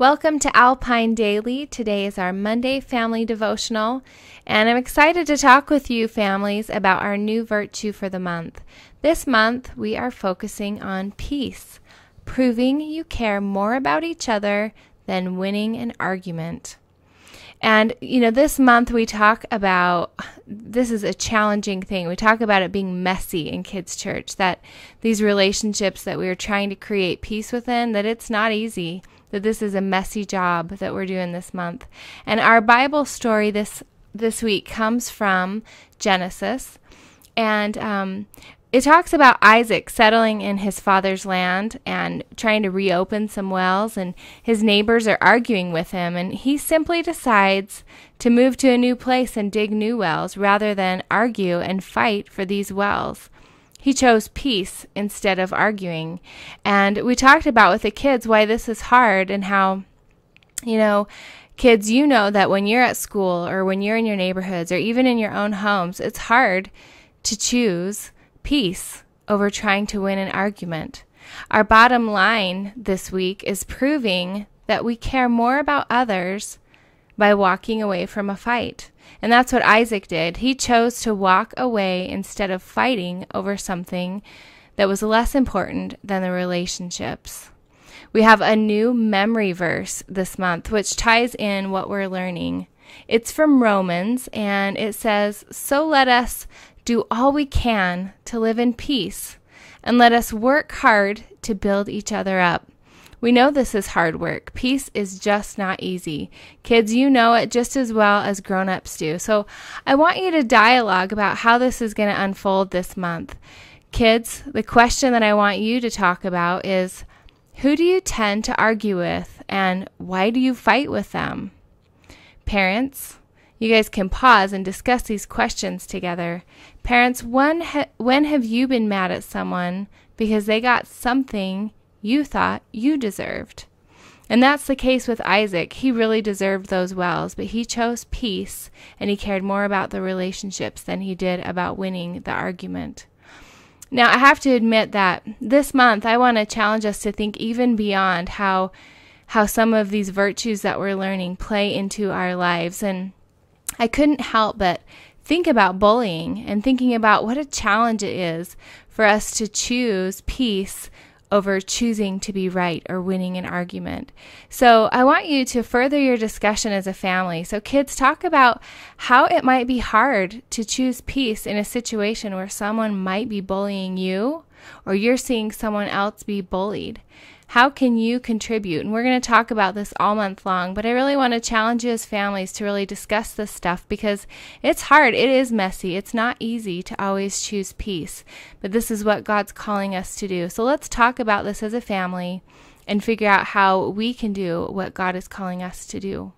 Welcome to Alpine Daily. Today is our Monday family devotional, and I'm excited to talk with you families about our new virtue for the month. This month, we are focusing on peace, proving you care more about each other than winning an argument. And, this month we talk about, this is a challenging thing. We talk about it being messy in kids' church, that these relationships that we are trying to create peace within, that it's not easy, that this is a messy job that we're doing this month. And our Bible story this week comes from Genesis, and it talks about Isaac settling in his father's land and trying to reopen some wells, and his neighbors are arguing with him, and he simply decides to move to a new place and dig new wells rather than argue and fight for these wells. He chose peace instead of arguing. And we talked about with the kids why this is hard and how, kids, that when you're at school or when you're in your neighborhoods or even in your own homes, it's hard to choose peace over trying to win an argument. Our bottom line this week is proving that we care more about others by walking away from a fight. And that's what Isaac did. He chose to walk away instead of fighting over something that was less important than the relationships. We have a new memory verse this month, which ties in what we're learning. It's from Romans, and it says, "So let us do all we can to live in peace, and let us work hard to build each other up." We know this is hard work. Peace is just not easy. Kids, you know it just as well as grown-ups do. So I want you to dialogue about how this is going to unfold this month. Kids, the question that I want you to talk about is, who do you tend to argue with, and why do you fight with them? Parents, you guys can pause and discuss these questions together. Parents, when have you been mad at someone because they got something you thought you deserved? And that's the case with Isaac. He really deserved those wells, but he chose peace, and he cared more about the relationships than he did about winning the argument. Now, I have to admit that this month I want to challenge us to think even beyond how some of these virtues that we're learning play into our lives. And I couldn't help but think about bullying and thinking about what a challenge it is for us to choose peace over choosing to be right or winning an argument. So I want you to further your discussion as a family. So kids, talk about how it might be hard to choose peace in a situation where someone might be bullying you or you're seeing someone else be bullied. How can you contribute? And we're going to talk about this all month long, but I really want to challenge you as families to really discuss this stuff because it's hard. It is messy. It's not easy to always choose peace, but this is what God's calling us to do. So let's talk about this as a family and figure out how we can do what God is calling us to do.